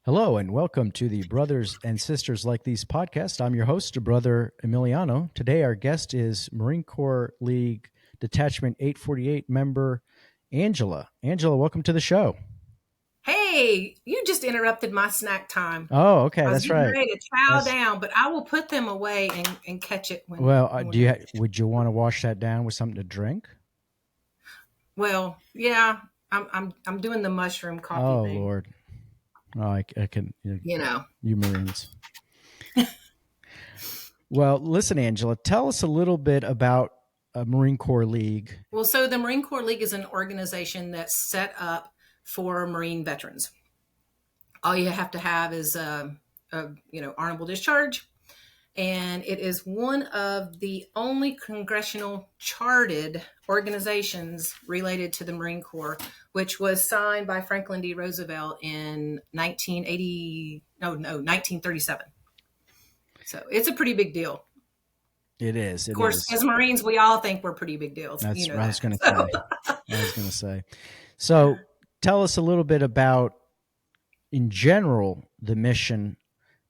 Hello and welcome to the Brothers and Sisters Like These podcast. I'm your host, Brother Emiliano. Today our guest is Marine Corps League Detachment 848 member Angela. Angela, welcome to the show. Hey, you just interrupted my snack time. Oh, okay, I was that's getting right. ready to chow down, but I will put them away and catch it when we're done. Would you want to wash that down with something to drink? Well, yeah, I'm doing the mushroom coffee Oh, thing. Lord. Oh, I can, you Marines. Well, listen, Angela, tell us a little bit about Marine Corps League. Well, so the Marine Corps League is an organization that's set up for Marine veterans. All you have to have is honorable discharge, and it is one of the only congressional charted organizations related to the Marine Corps, which was signed by Franklin D. Roosevelt in 1937. So it's a pretty big deal. It is. Of course, as Marines, we all think we're pretty big deals. That's what I was going to say. So tell us a little bit about, in general, the mission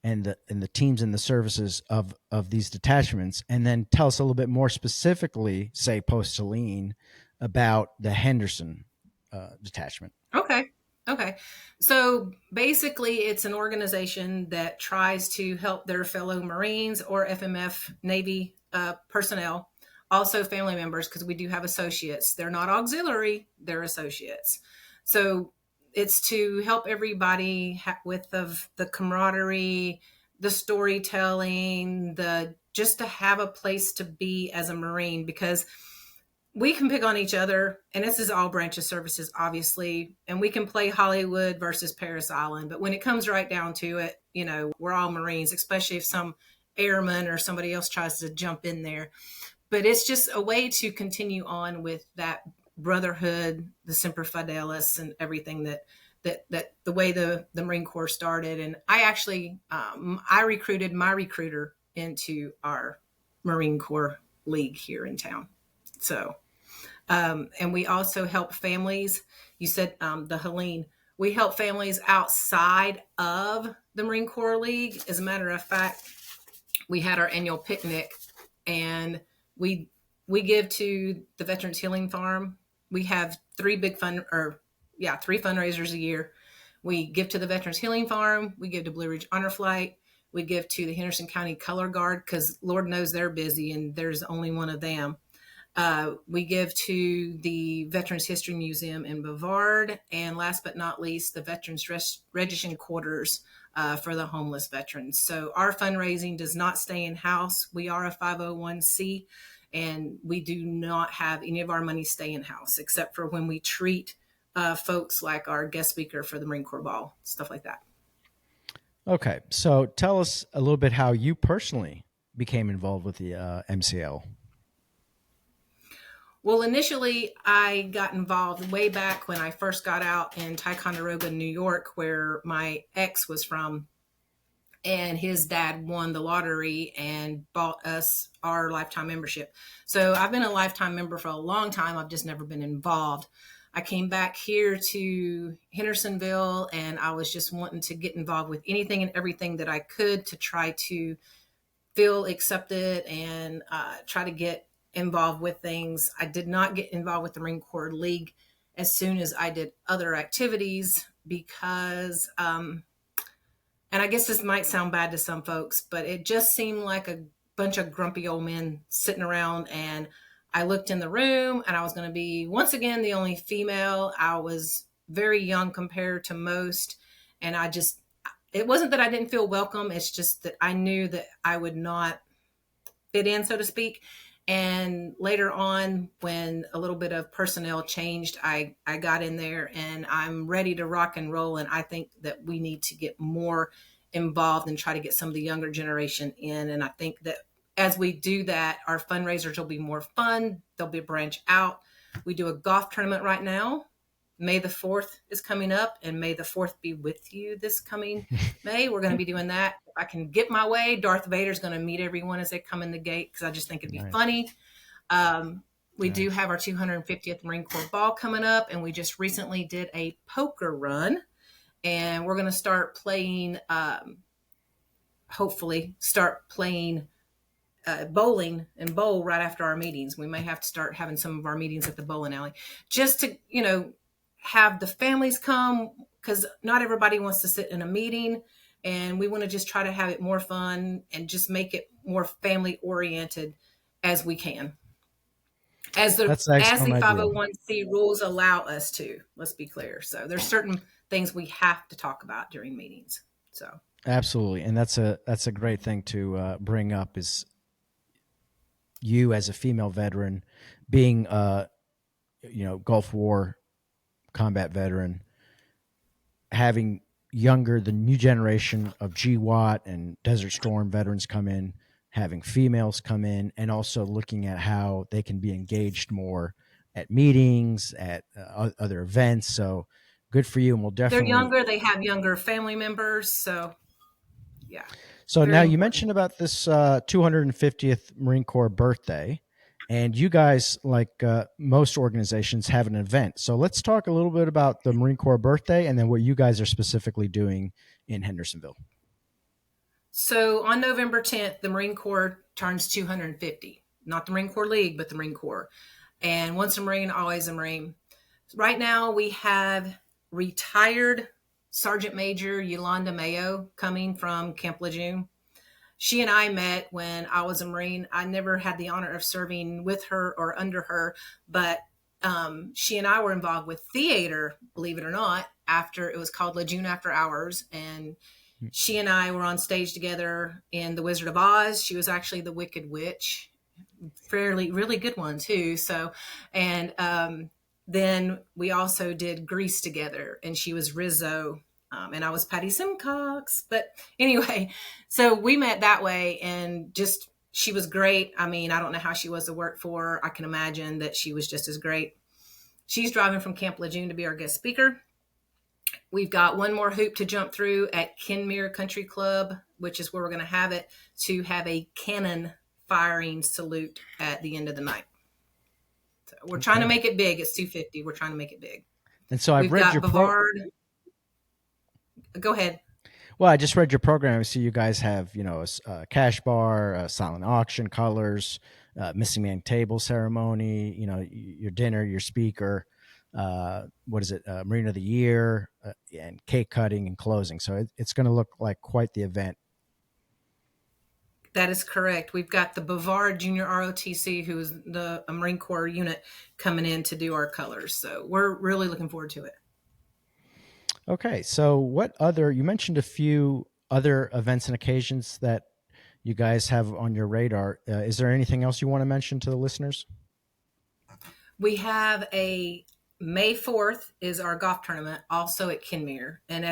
and the teams and the services of these detachments, and then tell us a little bit more specifically, say post-Helene, about the Henderson detachment. Okay. So basically, it's an organization that tries to help their fellow Marines or FMF Navy personnel, also family members, because we do have associates. They're not auxiliary, they're associates. So it's to help everybody with the camaraderie, the storytelling, just to have a place to be as a Marine, because we can pick on each other, and this is all branch of services, obviously, and we can play Hollywood versus Paris Island. But when it comes right down to it, we're all Marines, especially if some airman or somebody else tries to jump in there. But it's just a way to continue on with that brotherhood, the Semper Fidelis, and everything that the way the Marine Corps started. And I actually, I recruited my recruiter into our Marine Corps League here in town. So, and we also help families. You said the Helene. We help families outside of the Marine Corps League. As a matter of fact, we had our annual picnic, and we give to the Veterans Healing Farm. We have three fundraisers a year. We give to the Veterans Healing Farm. We give to Blue Ridge Honor Flight. We give to the Henderson County Color Guard, because Lord knows they're busy and there's only one of them. We give to the Veterans History Museum in Brevard, and last but not least, the Veterans Registration Quarters for the homeless veterans. So our fundraising does not stay in-house. We are a 501c, and we do not have any of our money stay in-house, except for when we treat folks like our guest speaker for the Marine Corps Ball, stuff like that. Okay, so tell us a little bit how you personally became involved with the MCL. Well, initially, I got involved way back when I first got out in Ticonderoga, New York, where my ex was from, and his dad won the lottery and bought us our lifetime membership. So I've been a lifetime member for a long time. I've just never been involved. I came back here to Hendersonville, and I was just wanting to get involved with anything and everything that I could to try to feel accepted and try to get involved with things. I did not get involved with the Marine Corps League as soon as I did other activities because, and I guess this might sound bad to some folks, but it just seemed like a bunch of grumpy old men sitting around. And I looked in the room, and I was going to be, once again, the only female. I was very young compared to most. And it wasn't that I didn't feel welcome. It's just that I knew that I would not fit in, so to speak. And later on, when a little bit of personnel changed, I got in there, and I'm ready to rock and roll. And I think that we need to get more involved and try to get some of the younger generation in. And I think that as we do that, our fundraisers will be more fun. They'll be branch out. We do a golf tournament right now. May the 4th is coming up, and may the 4th be with you this coming May. We're going to be doing that. If I can get my way, Darth Vader's going to meet everyone as they come in the gate, because I just think it'd be funny. We do have our 250th Marine Corps Ball coming up, and we just recently did a poker run. and we're going to start playing, hopefully start playing bowling and bowl right after our meetings. We may have to start having some of our meetings at the bowling alley just to, have the families come, because not everybody wants to sit in a meeting, and we want to just try to have it more fun and just make it more family oriented as we can. That's an As excellent the idea. 501c rules allow us to, let's be clear. So there's certain things we have to talk about during meetings. So Absolutely, and that's a great thing to bring up is you as a female veteran, being Gulf War combat veteran, having the new generation of GWAT and Desert Storm veterans come in, having females come in, and also looking at how they can be engaged more at meetings, at other events. So good for you, and we'll they're definitely. younger, they have younger family members. So yeah, So now very you important. mentioned about this 250th Marine Corps birthday, and you guys, like most organizations, have an event. So let's talk a little bit about the Marine Corps birthday and then what you guys are specifically doing in Hendersonville. So on November 10th, the Marine Corps turns 250. Not the Marine Corps League, but the Marine Corps. And once a Marine, always a Marine. Right now, we have retired Sergeant Major Yolanda Mayo coming from Camp Lejeune. She and I met when I was a Marine. I never had the honor of serving with her or under her, but she and I were involved with theater, believe it or not, after it was called Lejeune After Hours. And she and I were on stage together in The Wizard of Oz. She was actually the Wicked Witch, fairly really good one too. So, and then we also did Grease together, and she was Rizzo, and I was Patty Simcox. But anyway, so we met that way, and just she was great. I mean, I don't know how she was to work for. I can imagine that she was just as great. She's driving from Camp Lejeune to be our guest speaker. We've got one more hoop to jump through at Kenmere Country Club, which is where we're going to have it, to have a cannon firing salute at the end of the night. So we're trying to make it big. It's 250. We're trying to make it big. And so I've We've read got your Bavard. Go ahead. Well, I just read your program. I see you guys have, a cash bar, a silent auction, colors, missing man table ceremony, your dinner, your speaker, what is it, Marine of the Year, and cake cutting and closing. So it's going to look like quite the event. That is correct. We've got the Bavard Junior ROTC, who is the Marine Corps unit, coming in to do our colors. So we're really looking forward to it. Okay. So you mentioned a few other events and occasions that you guys have on your radar. Is there anything else you want to mention to the listeners? We have a May 4th is our golf tournament, also at Kenmere. And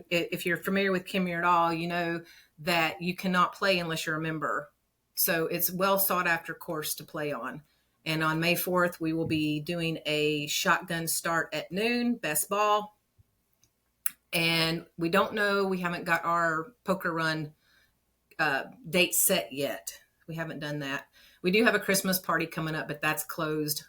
if you're familiar with Kenmere at all, you know that you cannot play unless you're a member. So it's well sought after course to play on. And on May 4th, we will be doing a shotgun start at noon, best ball. And we don't know, we haven't got our poker run date set yet. We haven't done that. We do have a Christmas party coming up, but that's closed.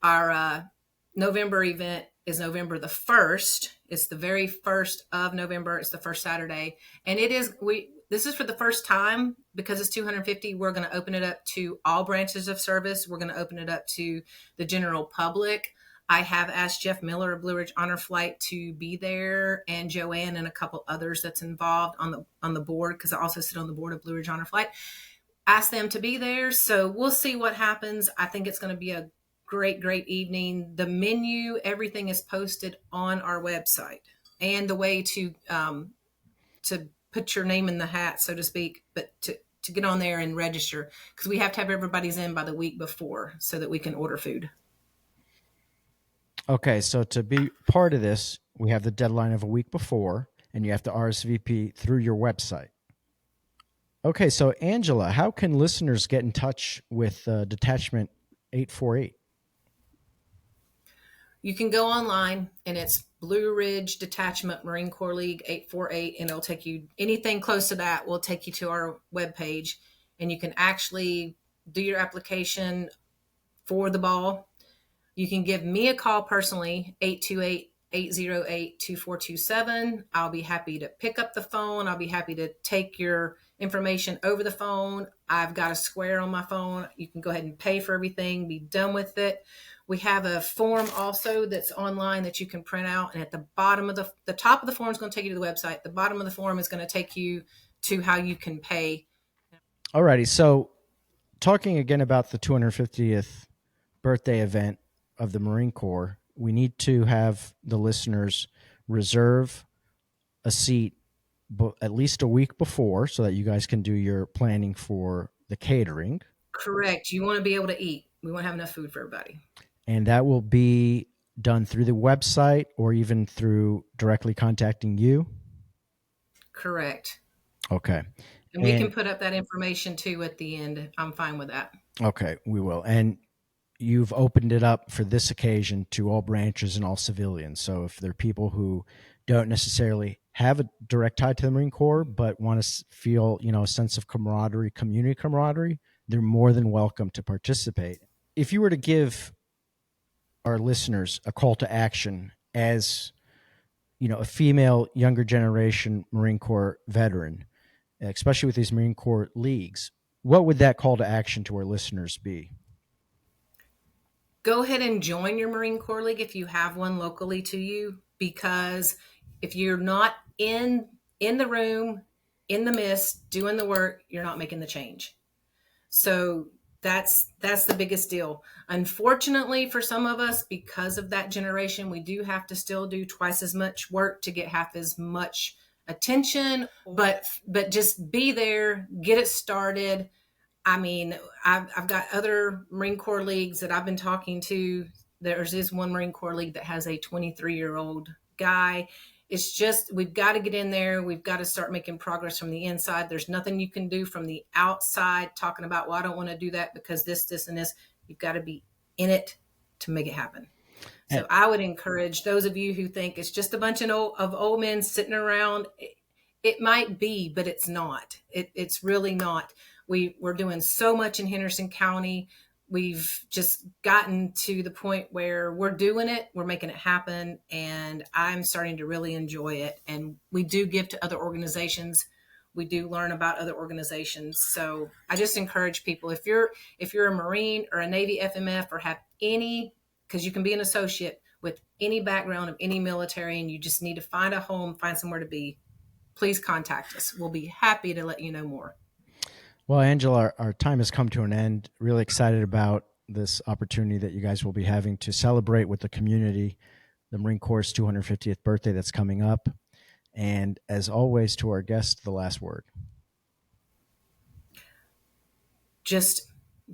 Our November event is November the 1st. It's the very 1st of November. It's the first Saturday. And this is for the first time, because it's 250. We're going to open it up to all branches of service. We're going to open it up to the general public. I have asked Jeff Miller of Blue Ridge Honor Flight to be there, and Joanne and a couple others that's involved on the board, because I also sit on the board of Blue Ridge Honor Flight. Ask them to be there. So we'll see what happens. I think it's going to be a great evening. The menu, everything is posted on our website, and the way to put your name in the hat, so to speak, but to get on there and register, because we have to have everybody's in by the week before so that we can order food. Okay, so to be part of this, we have the deadline of a week before, and you have to RSVP through your website. Okay, so Angela, how can listeners get in touch with Detachment 848? You can go online, and it's Blue Ridge Detachment Marine Corps League 848, and it'll take you, anything close to that will take you to our webpage, and you can actually do your application for the ball. You can give me a call personally, 808-2427. I'll be happy to pick up the phone. I'll be happy to take your information over the phone. I've got a Square on my phone. You can go ahead and pay for everything, be done with it. We have a form also that's online that you can print out. And at the bottom of the top of the form is going to take you to the website. The bottom of the form is going to take you to how you can pay. Alrighty. So talking again about the 250th birthday event of the Marine Corps, we need to have the listeners reserve a seat at least a week before so that you guys can do your planning for the catering. Correct. You want to be able to eat. We want to have enough food for everybody. And that will be done through the website or even through directly contacting you? Correct. Okay. And we can put up that information too at the end. I'm fine with that. Okay, we will. And you've opened it up for this occasion to all branches and all civilians. So if there are people who don't necessarily have a direct tie to the Marine Corps, but want to feel, a sense of camaraderie, community camaraderie, they're more than welcome to participate. If you were to give our listeners a call to action as, a female, younger generation Marine Corps veteran, especially with these Marine Corps leagues, what would that call to action to our listeners be? Go ahead and join your Marine Corps League if you have one locally to you, because if you're not in the room, in the mist, doing the work, you're not making the change. So that's the biggest deal. Unfortunately, for some of us, because of that generation, we do have to still do twice as much work to get half as much attention, but just be there, get it started. I mean, I've got other Marine Corps leagues that I've been talking to. There's this one Marine Corps league that has a 23-year-old guy. It's just, we've got to get in there. We've got to start making progress from the inside. There's nothing you can do from the outside talking about, well, I don't want to do that because this, and this. You've got to be in it to make it happen. So I would encourage those of you who think it's just a bunch of old men sitting around. It might be, but it's not. It's really not. We're doing so much in Henderson County. We've just gotten to the point where we're doing it, we're making it happen, and I'm starting to really enjoy it. And we do give to other organizations. We do learn about other organizations. So I just encourage people, if you're a Marine or a Navy FMF or have any, because you can be an associate with any background of any military and you just need to find a home, find somewhere to be, please contact us. We'll be happy to let you know more. Well, Angela, our time has come to an end. Really excited about this opportunity that you guys will be having to celebrate with the community the Marine Corps' 250th birthday that's coming up. And as always, to our guest, the last word. Just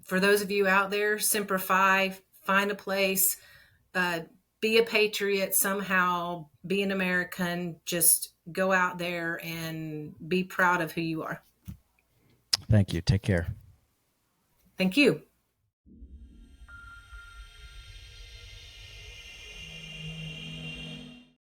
for those of you out there, Semper Fi, find a place, be a patriot somehow, be an American, just go out there and be proud of who you are. Thank you. Take care. Thank you.